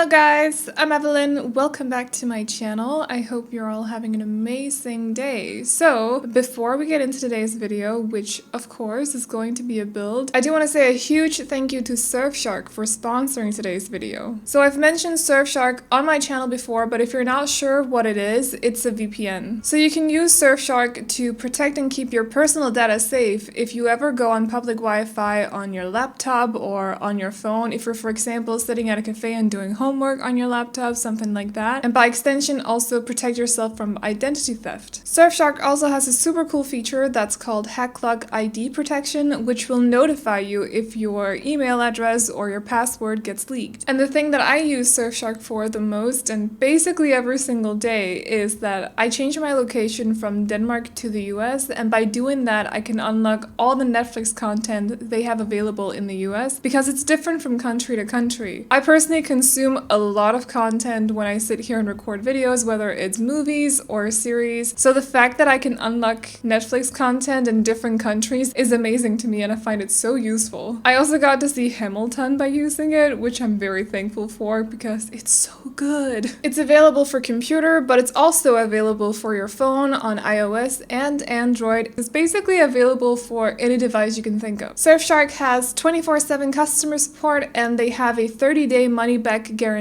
guys, I'm Aveline. Welcome back to my channel. I hope you're all having an amazing day. So, before we get into today's video, which of course is going to be a build, I do want to say a huge thank you to Surfshark for sponsoring today's video. So I've mentioned Surfshark on my channel before, but if you're not sure what it is, it's a VPN. So you can use Surfshark to protect and keep your personal data safe if you ever go on public Wi-Fi on your laptop or on your phone, if you're, for example, sitting at a cafe and doing homework on your laptop, something like that, and by extension also protect yourself from identity theft. Surfshark also has a super cool feature that's called HackLock ID protection, which will notify you if your email address or your password gets leaked. And the thing that I use Surfshark for the most, and basically every single day, is that I change my location from Denmark to the US, and by doing that I can unlock all the Netflix content they have available in the US because it's different from country to country. I personally consume a lot of content when I sit here and record videos, whether it's movies or series. So the fact that I can unlock Netflix content in different countries is amazing to me, and I find it so useful. I also got to see Hamilton by using it, which I'm very thankful for because it's so good. It's available for computer, but it's also available for your phone on iOS and Android. It's basically available for any device you can think of. Surfshark has 24/7 customer support, and they have a 30-day money-back guarantee.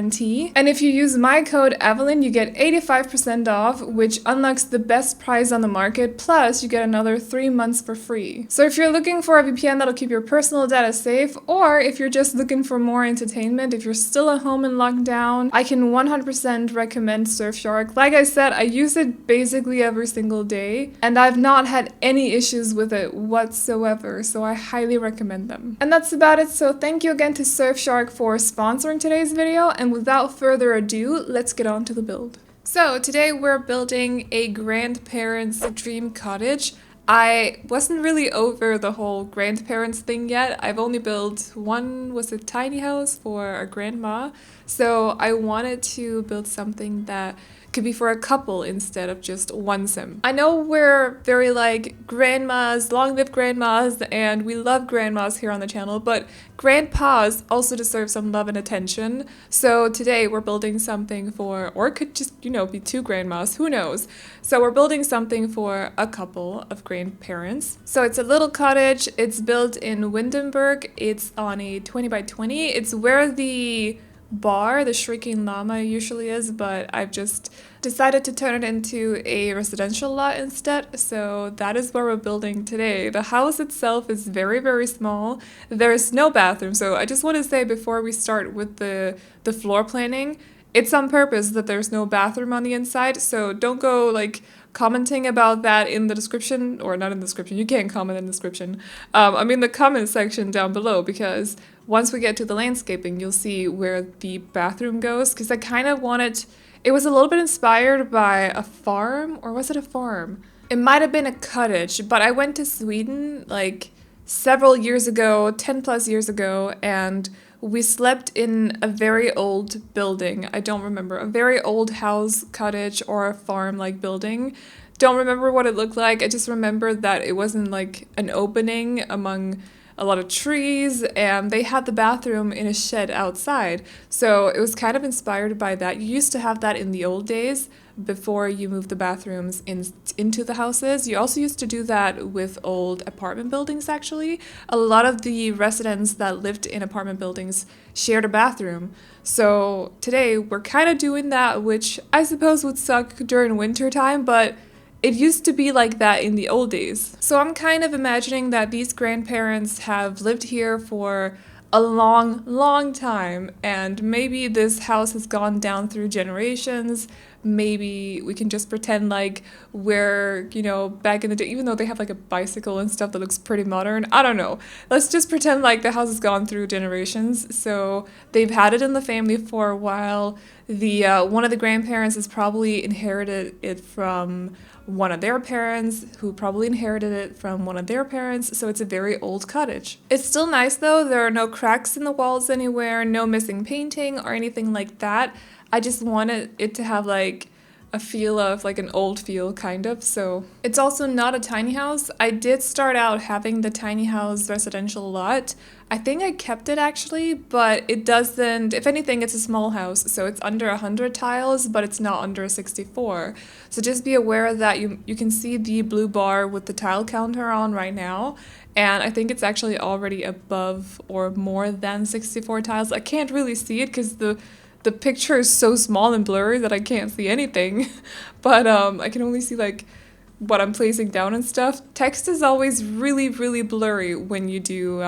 And if you use my code Aveline, you get 85% off, which unlocks the best price on the market, plus you get another 3 months for free. So if you're looking for a VPN that'll keep your personal data safe, or if you're just looking for more entertainment, if you're still at home in lockdown, I can 100% recommend Surfshark. Like I said, I use it basically every single day, and I've not had any issues with it whatsoever, so I highly recommend them. And that's about it, so thank you again to Surfshark for sponsoring today's video, and without further ado, let's get on to the build. So today we're building a grandparents' dream cottage. I wasn't really over the whole grandparents thing yet. I've only built one, was it tiny house for a grandma? So I wanted to build something that could be for a couple instead of just one sim. I know we're very like grandmas, long live grandmas, and we love grandmas here on the channel, but grandpas also deserve some love and attention. So today we're building something for, or it could just, you know, be two grandmas, who knows? So we're building something for a couple of grandparents. So it's a little cottage. It's built in Windenburg. It's on a 20 by 20. It's where the bar, the Shrieking Llama, usually is, but I've just decided to turn it into a residential lot instead. So that is where we're building today. The house itself is very, very small. There's no bathroom. So I just want to say before we start with the floor planning, it's on purpose that there's no bathroom on the inside. So don't go like commenting about that in the description, or not in the description, you can't comment in the description. I mean the comment section down below, because once we get to the landscaping, you'll see where the bathroom goes, because I kind of wanted, it was a little bit inspired by a farm, or was it a farm? It might have been a cottage, but I went to Sweden like several years ago, 10 plus years ago, and we slept in a very old building. I don't remember, a very old house, cottage, or a farm-like building. Don't remember what it looked like. I just remember that it wasn't like an opening among a lot of trees, and they had the bathroom in a shed outside. So it was kind of inspired by that. You used to have that in the old days before you moved the bathrooms into the houses. You also used to do that with old apartment buildings, actually. A lot of the residents that lived in apartment buildings shared a bathroom. So today we're kind of doing that, which I suppose would suck during winter time, but it used to be like that in the old days. So I'm kind of imagining that these grandparents have lived here for a long, long time, and maybe this house has gone down through generations. Maybe we can just pretend like we're, you know, back in the day, even though they have like a bicycle and stuff that looks pretty modern. I don't know. Let's just pretend like the house has gone through generations. So they've had it in the family for a while. The one of the grandparents has probably inherited it from one of their parents, who probably inherited it from one of their parents, so it's a very old cottage. It's still nice though. There are no cracks in the walls anywhere, no missing painting or anything like that. I just wanted it to have like a feel of like an old feel kind of. So it's also not a tiny house. I did start out having the tiny house residential lot. I think I kept it actually, but it doesn't, if anything, it's a small house. So it's under 100 tiles, but it's not under 64. So just be aware that you can see the blue bar with the tile counter on right now. And I think it's actually already above or more than 64 tiles. I can't really see it because the picture is so small and blurry that I can't see anything. But I can only see like what I'm placing down and stuff. Text is always really, really blurry when you do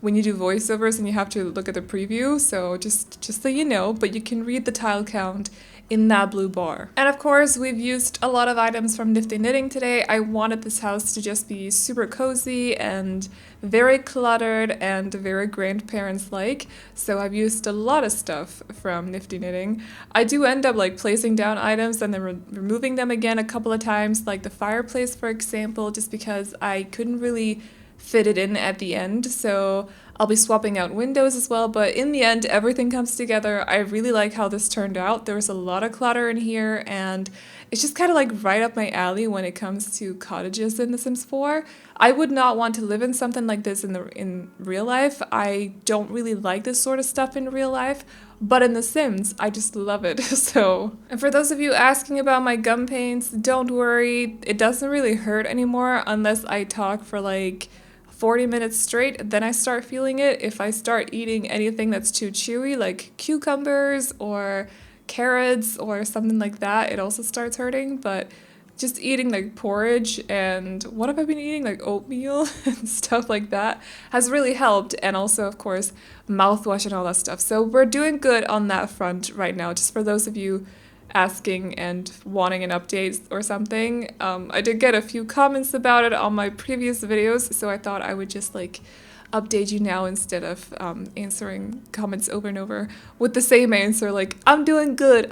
voiceovers and you have to look at the preview. So just so you know, but you can read the tile count in that blue bar. And of course, we've used a lot of items from Nifty Knitting today. I wanted this house to just be super cozy and very cluttered and very grandparents-like. So I've used a lot of stuff from Nifty Knitting. I do end up like placing down items and then removing them again a couple of times, like the fireplace, for example, just because I couldn't really fit it in at the end. So I'll be swapping out windows as well, but in the end, everything comes together. I really like how this turned out. There was a lot of clutter in here, and it's just kind of like right up my alley when it comes to cottages in The Sims 4. I would not want to live in something like this in real life. I don't really like this sort of stuff in real life, but in The Sims, I just love it. So, and for those of you asking about my gum pains, don't worry. It doesn't really hurt anymore unless I talk for like 40 minutes straight, then I start feeling it. If I start eating anything that's too chewy, like cucumbers or carrots or something like that, it also starts hurting. But just eating like porridge and what have I been eating, like oatmeal and stuff like that has really helped. And also, of course, mouthwash and all that stuff. So we're doing good on that front right now, just for those of you asking and wanting an update or something. I did get a few comments about it on my previous videos, so I thought I would just like update you now instead of answering comments over and over with the same answer, like I'm doing good,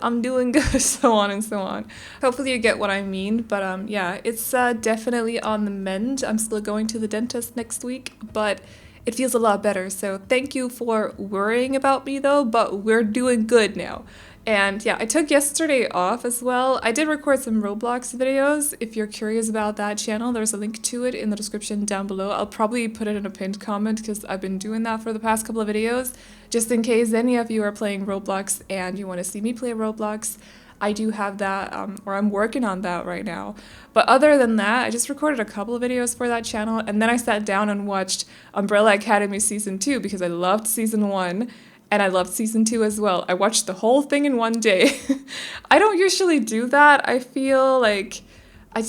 so on and so on. Hopefully you get what I mean, but yeah, it's definitely on the mend. I'm still going to the dentist next week, but it feels a lot better. So thank you for worrying about me though, but we're doing good now. And yeah, I took yesterday off as well. I did record some Roblox videos. If you're curious about that channel, there's a link to it in the description down below. I'll probably put it in a pinned comment because I've been doing that for the past couple of videos, just in case any of you are playing Roblox and you want to see me play Roblox. I do have that, or I'm working on that right now. But other than that, I just recorded a couple of videos for that channel, and then I sat down and watched Umbrella Academy Season 2 because I loved Season 1. And I loved Season 2 as well. I watched the whole thing in one day. I don't usually do that. I feel like, I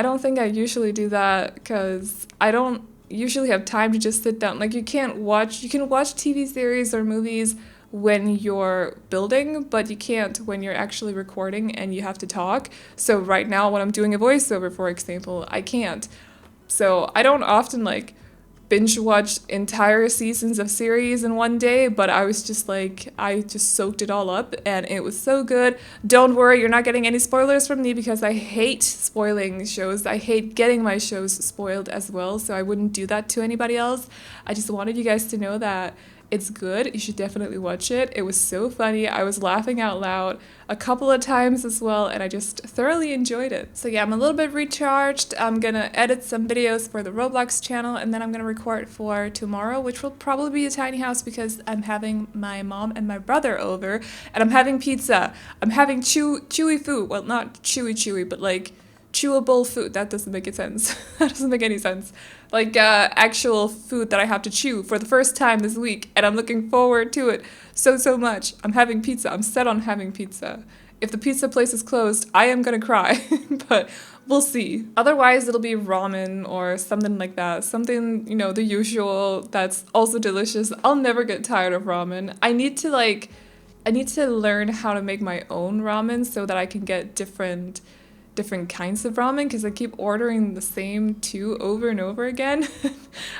don't think I usually do that because I don't usually have time to just sit down. Like you can watch TV series or movies when you're building, but you can't when you're actually recording and you have to talk. So right now when I'm doing a voiceover, for example, I can't. So I don't often like binge watched entire seasons of series in one day, but I was just like, I just soaked it all up and it was so good. Don't worry, you're not getting any spoilers from me because I hate spoiling shows. I hate getting my shows spoiled as well, so I wouldn't do that to anybody else. I just wanted you guys to know that it's good. You should definitely watch it. It was so funny. I was laughing out loud a couple of times as well, and I just thoroughly enjoyed it. So yeah, I'm a little bit recharged. I'm gonna edit some videos for the Roblox channel, and then I'm gonna record for tomorrow, which will probably be a tiny house because I'm having my mom and my brother over, and I'm having pizza. I'm having chewy food. Well, not chewy, but like chewable food. That doesn't make any sense. That doesn't make any sense. Like actual food that I have to chew for the first time this week, and I'm looking forward to it so much. I'm having pizza. I'm set on having pizza. If the pizza place is closed, I am gonna cry, but we'll see. Otherwise, it'll be ramen or something like that. Something, you know, the usual that's also delicious. I'll never get tired of ramen. I need to learn how to make my own ramen so that I can get different kinds of ramen because I keep ordering the same two over and over again.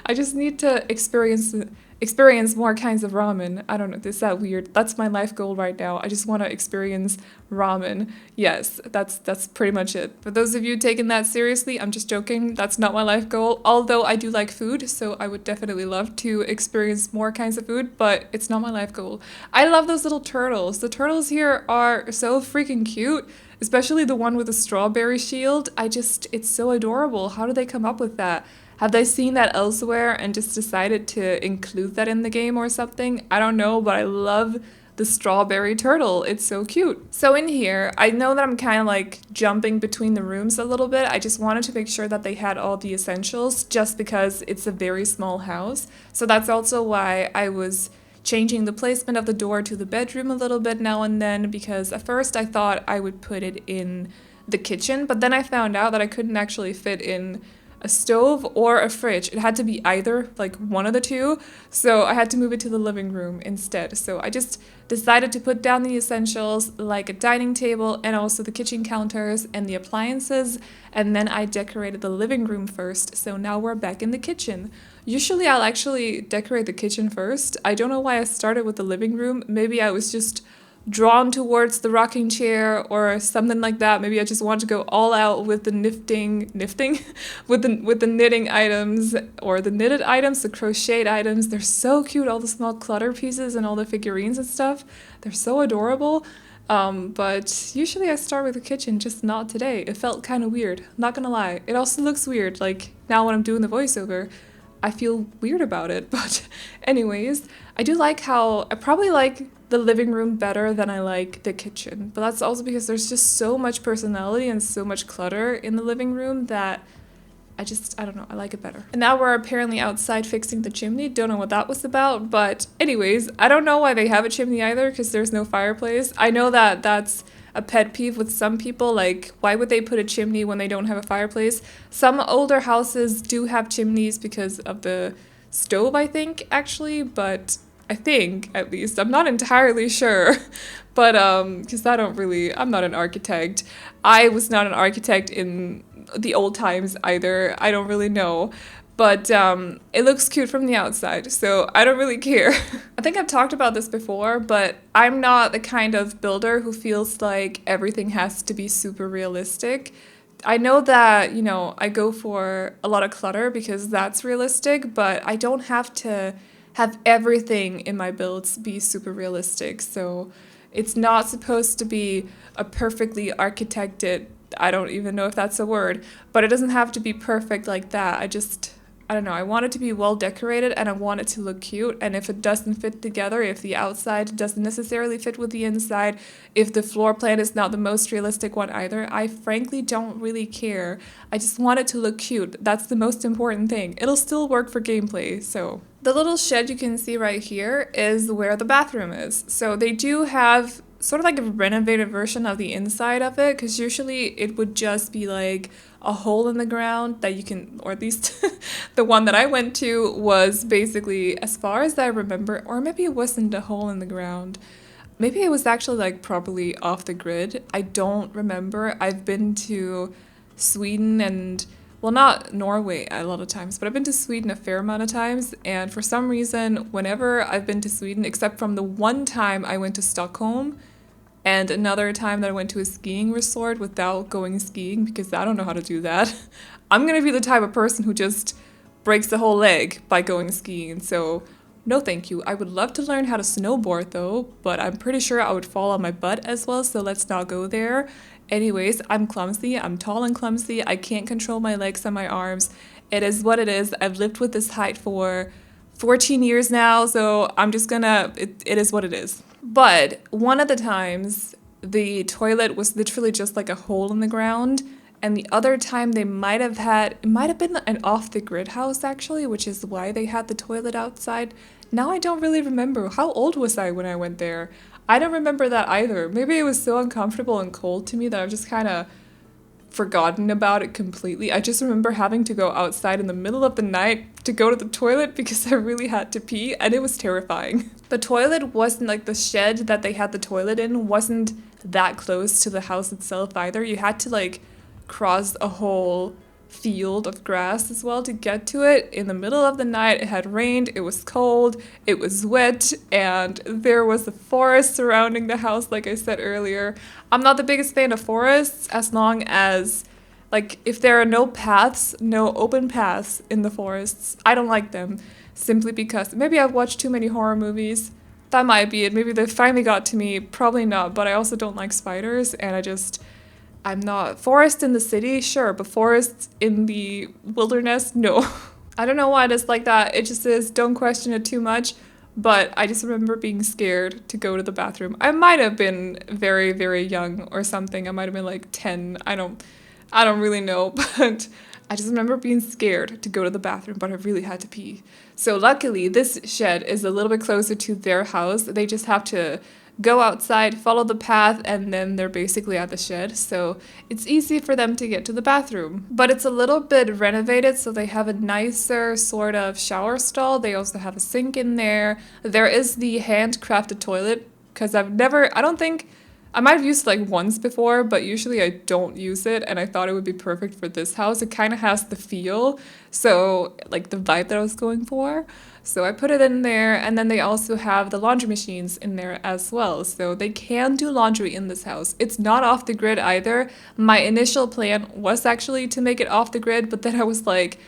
I just need to experience experience more kinds of ramen. I don't know, is that weird? That's my life goal right now. I just want to experience ramen. Yes, that's pretty much it. For those of you taking that seriously, I'm just joking. That's not my life goal. Although I do like food, so I would definitely love to experience more kinds of food, but it's not my life goal. I love those little turtles. The turtles here are so freaking cute, especially the one with the strawberry shield. It's so adorable. How did they come up with that? Have they seen that elsewhere and just decided to include that in the game or something? I don't know, but I love the strawberry turtle. It's so cute. So in here, I know that I'm kind of like jumping between the rooms a little bit. I just wanted to make sure that they had all the essentials just because it's a very small house. So that's also why I was changing the placement of the door to the bedroom a little bit now and then, because at first I thought I would put it in the kitchen, but then I found out that I couldn't actually fit in a stove or a fridge. It had to be either, like one of the two, so I had to move it to the living room instead. So I just decided to put down the essentials like a dining table and also the kitchen counters and the appliances, and then I decorated the living room first, so now we're back in the kitchen. Usually I'll actually decorate the kitchen first. I don't know why I started with the living room. Maybe I was just drawn towards the rocking chair or something like that. Maybe I just wanted to go all out with the knitting with the knitting items or the knitted items, the crocheted items. They're so cute, all the small clutter pieces and all the figurines and stuff. They're so adorable. But usually I start with the kitchen, just not today. It felt kind of weird, not gonna lie. It also looks weird, like now when I'm doing the voiceover. I feel weird about it, but anyways, I probably like the living room better than I like the kitchen, but that's also because there's just so much personality and so much clutter in the living room that I don't know, I like it better. And now we're apparently outside fixing the chimney. Don't know what that was about, but anyways, I don't know why they have a chimney either, because there's no fireplace. I know that that's a pet peeve with some people, like why would they put a chimney when they don't have a fireplace? Some older houses do have chimneys because of the stove, I think, actually, but I think, at least, I'm not entirely sure, but because I'm not an architect. I was not an architect in the old times either. I don't really know. But it looks cute from the outside, so I don't really care. I think I've talked about this before, but I'm not the kind of builder who feels like everything has to be super realistic. I know that, I go for a lot of clutter because that's realistic, but I don't have to have everything in my builds be super realistic. So it's not supposed to be a perfectly architected, I don't even know if that's a word, but it doesn't have to be perfect like that. I don't know, I want it to be well decorated and I want it to look cute, and if it doesn't fit together, if the outside doesn't necessarily fit with the inside, if the floor plan is not the most realistic one either, I frankly don't really care. I just want it to look cute. That's the most important thing. It'll still work for gameplay, so. The little shed you can see right here is where the bathroom is. So they do have sort of like a renovated version of the inside of it, because usually it would just be like a hole in the ground that you can, or at least the one that I went to was basically, as far as I remember, or maybe it wasn't a hole in the ground. Maybe it was actually like properly off the grid. I don't remember. I've been to Sweden and, well, not Norway a lot of times, but I've been to Sweden a fair amount of times, and for some reason, whenever I've been to Sweden, except from the one time I went to Stockholm, and another time that I went to a skiing resort without going skiing, because I don't know how to do that. I'm gonna be the type of person who just breaks the whole leg by going skiing, so no thank you. I would love to learn how to snowboard though, but I'm pretty sure I would fall on my butt as well, so let's not go there. Anyways, I'm clumsy, I'm tall and clumsy, I can't control my legs and my arms. It is what it is. I've lived with this height for 14 years now, so I'm just gonna, it is what it is. But one of the times, the toilet was literally just like a hole in the ground, and the other time it might have been an off-the-grid house actually, which is why they had the toilet outside. Now I don't really remember. How old was I when I went there? I don't remember that either. Maybe it was so uncomfortable and cold to me that I've just kind of forgotten about it completely. I just remember having to go outside in the middle of the night to go to the toilet because I really had to pee, and it was terrifying. The toilet wasn't like the shed that they had the toilet in wasn't that close to the house itself either. You had to like cross a whole field of grass as well to get to it. In the middle of the night, it had rained, it was cold, it was wet, and there was a forest surrounding the house, like I said earlier. I'm not the biggest fan of forests as long as, like, if there are no paths, no open paths in the forests, I don't like them. Simply because maybe I've watched too many horror movies. That might be it. Maybe they finally got to me. Probably not, but I also don't like spiders, and I'm not. Forest in the city, sure, but forests in the wilderness, no. I don't know why it is like that. It just is. Don't question it too much. But I just remember being scared to go to the bathroom. I might have been very, very young or something. I might have been like 10. I don't really know, but I just remember being scared to go to the bathroom, but I really had to pee. So luckily, this shed is a little bit closer to their house. They just have to go outside, follow the path, and then they're basically at the shed. So it's easy for them to get to the bathroom. But it's a little bit renovated, so they have a nicer sort of shower stall. They also have a sink in there. There is the handcrafted toilet, because I might have used it like once before, but usually I don't use it, and I thought it would be perfect for this house. It kind of has the feel, so like the vibe that I was going for. So I put it in there, and then they also have the laundry machines in there as well. So they can do laundry in this house. It's not off the grid either. My initial plan was actually to make it off the grid, but then I was like,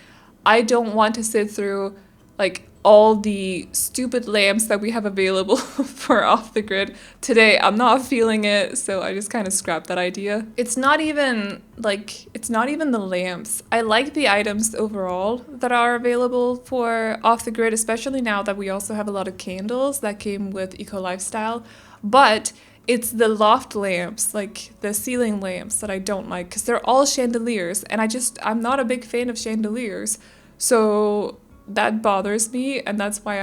I don't want to sit through like all the stupid lamps that we have available for off the grid today. I'm not feeling it, so I just kind of scrapped that idea. It's not even the lamps. I like the items overall that are available for off the grid, especially now that we also have a lot of candles that came with Eco Lifestyle, but it's the loft lamps, like the ceiling lamps, that I don't like, because they're all chandeliers, and I'm not a big fan of chandeliers, so that bothers me, and that's why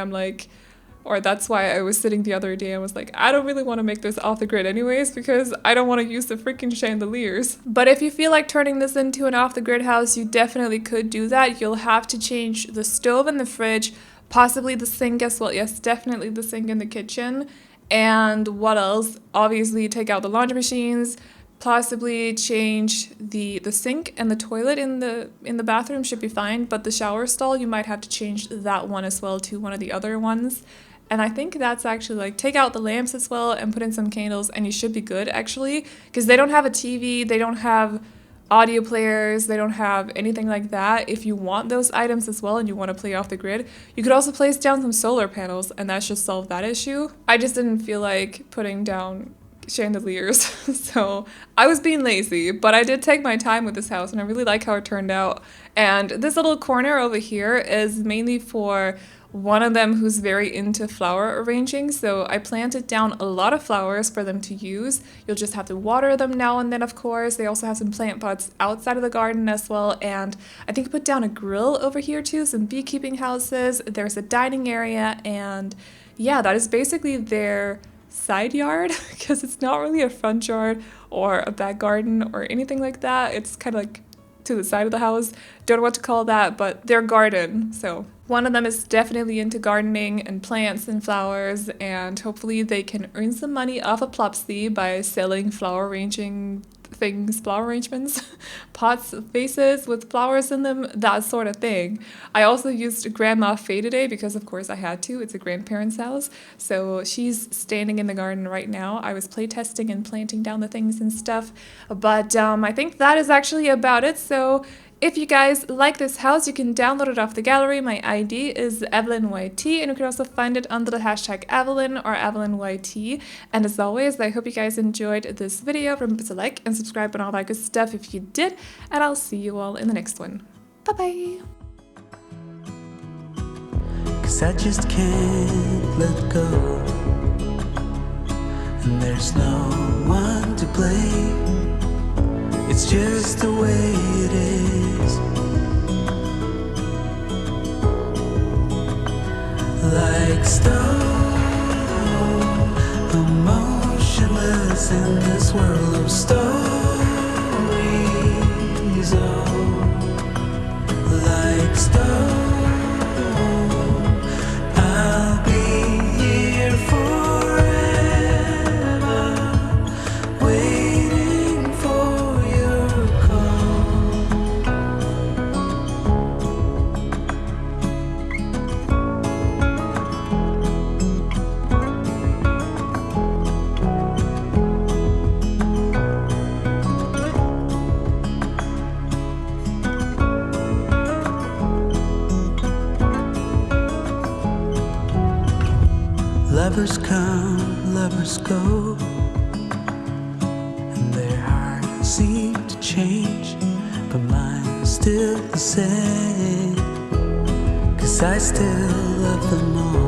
that's why I was sitting the other day and was like, I don't really want to make this off the grid anyways, because I don't want to use the freaking chandeliers. But if you feel like turning this into an off the grid house, you definitely could do that. You'll have to change the stove and the fridge, possibly the sink as well. Yes, definitely the sink in the kitchen. And what else? Obviously take out the laundry machines, possibly change the sink and the toilet in the bathroom should be fine, but the shower stall, you might have to change that one as well to one of the other ones. And I think that's actually like, take out the lamps as well and put in some candles, and you should be good actually, because they don't have a TV, they don't have audio players, they don't have anything like that. If you want those items as well and you want to play off the grid, you could also place down some solar panels, and that should solve that issue. I just didn't feel like putting down chandeliers, so I was being lazy, but I did take my time with this house, and I really like how it turned out. And this little corner over here is mainly for one of them who's very into flower arranging, so I planted down a lot of flowers for them to use. You'll just have to water them now and then, of course. They also have some plant pots outside of the garden as well, and I think I put down a grill over here too, some beekeeping houses. There's a dining area, and yeah, that is basically their side yard, because it's not really a front yard or a back garden or anything like that. It's kind of like to the side of the house. Don't know what to call that, but their garden. So one of them is definitely into gardening and plants and flowers, and hopefully they can earn some money off of Plopsy by selling flower arrangements, pots, vases with flowers in them, that sort of thing. I also used Grandma Faye today because of course I had to. It's a grandparent's house, so she's standing in the garden right now. I was playtesting and planting down the things and stuff, but I think that is actually about it. So if you guys like this house, you can download it off the gallery. My ID is AvelineYT, and you can also find it under the hashtag Aveline or AvelineYT. And as always, I hope you guys enjoyed this video. Remember to like and subscribe and all that good stuff if you did, and I'll see you all in the next one. Bye-bye! 'Cause I just can't let go, and there's no one to blame. It's just the way it is. Like stone, emotionless in this world of stories. Oh, like stone, I'll be here forever, waiting for your call. Lovers come, lovers go, and their hearts seem to change, but mine's still the same, 'cause I still love them all.